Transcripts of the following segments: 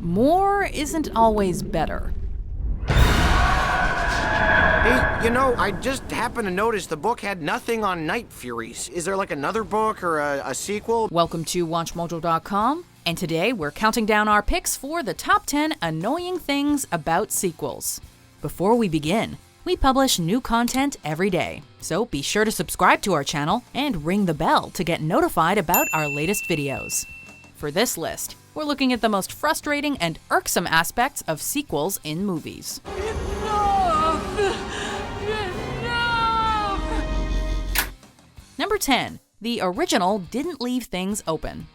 More isn't always better. Hey, I just happened to notice the book had nothing on Night Furies. Is there like another book or a sequel? Welcome to WatchMojo.com, and today we're counting down our picks for the top 10 annoying things about sequels. Before we begin, we publish new content every day, so be sure to subscribe to our channel and ring the bell to get notified about our latest videos. For this list, we're looking at the most frustrating and irksome aspects of sequels in movies. Number 10. The original didn't leave things open.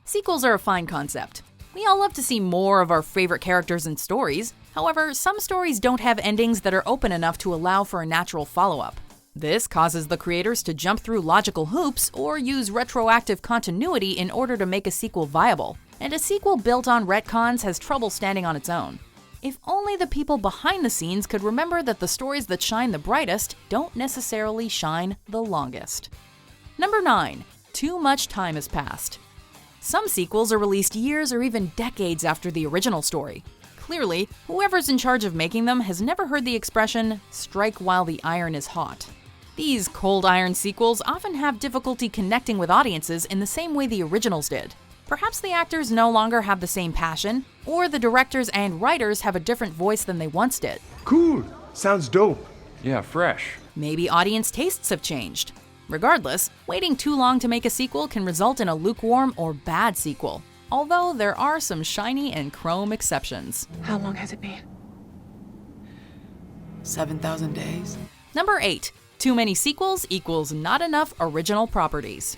Sequels are a fine concept. We all love to see more of our favorite characters and stories. However, some stories don't have endings that are open enough to allow for a natural follow-up. This causes the creators to jump through logical hoops or use retroactive continuity in order to make a sequel viable. And a sequel built on retcons has trouble standing on its own. If only the people behind the scenes could remember that the stories that shine the brightest don't necessarily shine the longest. Number 9. Too much time has passed. Some sequels are released years or even decades after the original story. Clearly, whoever's in charge of making them has never heard the expression, "strike while the iron is hot." These cold iron sequels often have difficulty connecting with audiences in the same way the originals did. Perhaps the actors no longer have the same passion, or the directors and writers have a different voice than they once did. Cool. Sounds dope. Yeah, fresh. Maybe audience tastes have changed. Regardless, waiting too long to make a sequel can result in a lukewarm or bad sequel, although there are some shiny and chrome exceptions. How long has it been? 7,000 days? Number 8. Too many sequels equals not enough original properties.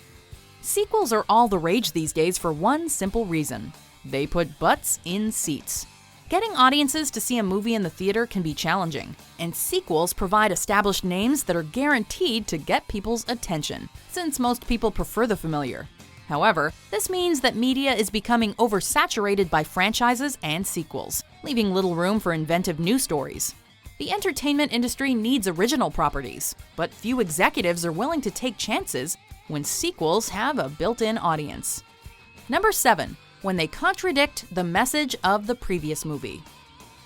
Sequels are all the rage these days for one simple reason. They put butts in seats. Getting audiences to see a movie in the theater can be challenging, and sequels provide established names that are guaranteed to get people's attention, since most people prefer the familiar. However, this means that media is becoming oversaturated by franchises and sequels, leaving little room for inventive new stories. The entertainment industry needs original properties, but few executives are willing to take chances when sequels have a built-in audience. Number 7. When they contradict the message of the previous movie.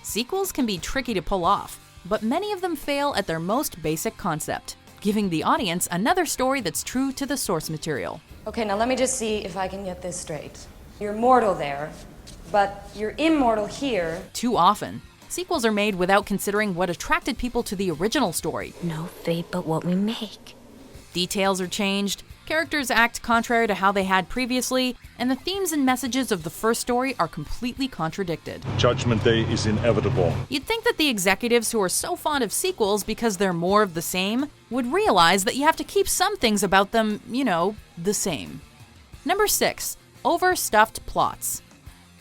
Sequels can be tricky to pull off, but many of them fail at their most basic concept, giving the audience another story that's true to the source material. Okay, now let me just see if I can get this straight. You're mortal there, but you're immortal here. Too often, sequels are made without considering what attracted people to the original story. No fate but what we make. Details are changed, characters act contrary to how they had previously, and the themes and messages of the first story are completely contradicted. Judgment Day is inevitable. You'd think that the executives who are so fond of sequels because they're more of the same would realize that you have to keep some things about them, the same. Number 6. Overstuffed Plots.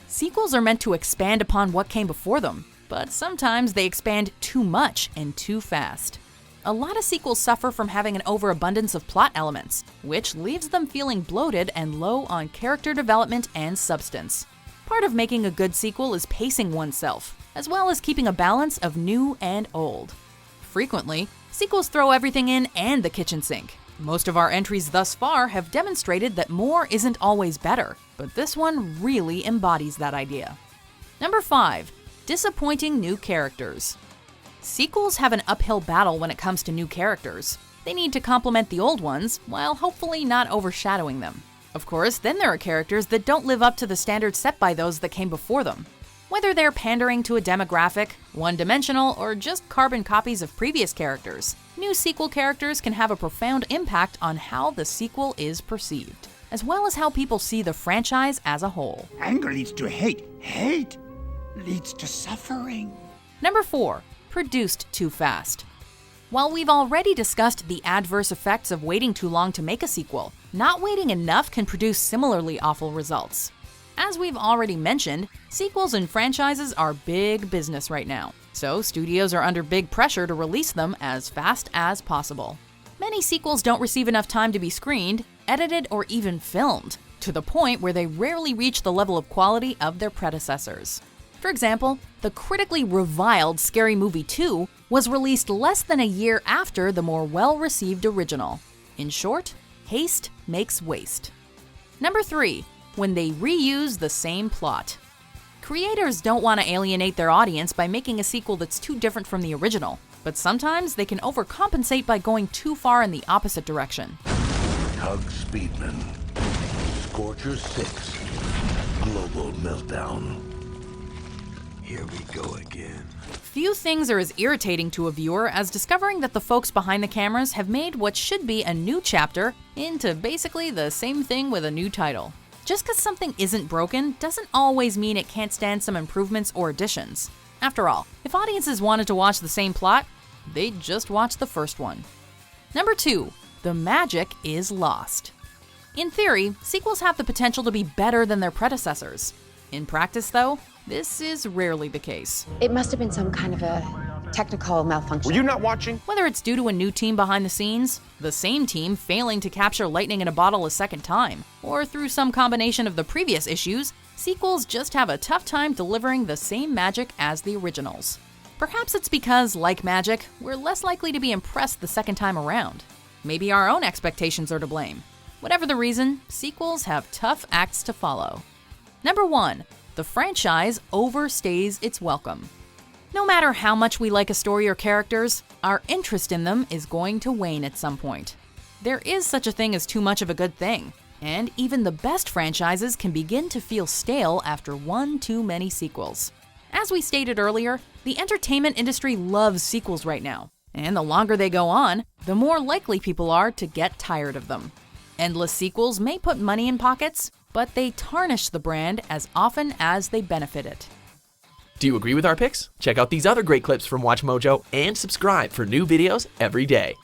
Sequels are meant to expand upon what came before them, but sometimes they expand too much and too fast. A lot of sequels suffer from having an overabundance of plot elements, which leaves them feeling bloated and low on character development and substance. Part of making a good sequel is pacing oneself, as well as keeping a balance of new and old. Frequently, sequels throw everything in and the kitchen sink. Most of our entries thus far have demonstrated that more isn't always better, but this one really embodies that idea. Number 5. Disappointing new characters. Sequels have an uphill battle when it comes to new characters. They need to complement the old ones, while hopefully not overshadowing them. Of course, then there are characters that don't live up to the standards set by those that came before them. Whether they're pandering to a demographic, one-dimensional, or just carbon copies of previous characters, new sequel characters can have a profound impact on how the sequel is perceived, as well as how people see the franchise as a whole. Anger leads to hate. Hate leads to suffering. Number 4. Produced too fast. While we've already discussed the adverse effects of waiting too long to make a sequel, not waiting enough can produce similarly awful results. As we've already mentioned, sequels and franchises are big business right now, so studios are under big pressure to release them as fast as possible. Many sequels don't receive enough time to be screened, edited, or even filmed, to the point where they rarely reach the level of quality of their predecessors. For example, the critically reviled Scary Movie 2 was released less than a year after the more well-received original. In short, haste makes waste. Number 3. When they reuse the same plot. Creators don't want to alienate their audience by making a sequel that's too different from the original, but sometimes they can overcompensate by going too far in the opposite direction. Tug Speedman. Scorcher 6. Global meltdown. Here we go again. Few things are as irritating to a viewer as discovering that the folks behind the cameras have made what should be a new chapter into basically the same thing with a new title. Just because something isn't broken doesn't always mean it can't stand some improvements or additions. After all, if audiences wanted to watch the same plot, they'd just watch the first one. Number 2, the magic is lost. In theory, sequels have the potential to be better than their predecessors. In practice, though, this is rarely the case. It must have been some kind of a technical malfunction. Were you not watching? Whether it's due to a new team behind the scenes, the same team failing to capture lightning in a bottle a second time, or through some combination of the previous issues, sequels just have a tough time delivering the same magic as the originals. Perhaps it's because, like magic, we're less likely to be impressed the second time around. Maybe our own expectations are to blame. Whatever the reason, sequels have tough acts to follow. Number 1. The franchise overstays its welcome. No matter how much we like a story or characters, our interest in them is going to wane at some point. There is such a thing as too much of a good thing, and even the best franchises can begin to feel stale after one too many sequels. As we stated earlier, the entertainment industry loves sequels right now, and the longer they go on, the more likely people are to get tired of them. Endless sequels may put money in pockets, but they tarnish the brand as often as they benefit it. Do you agree with our picks? Check out these other great clips from WatchMojo and subscribe for new videos every day.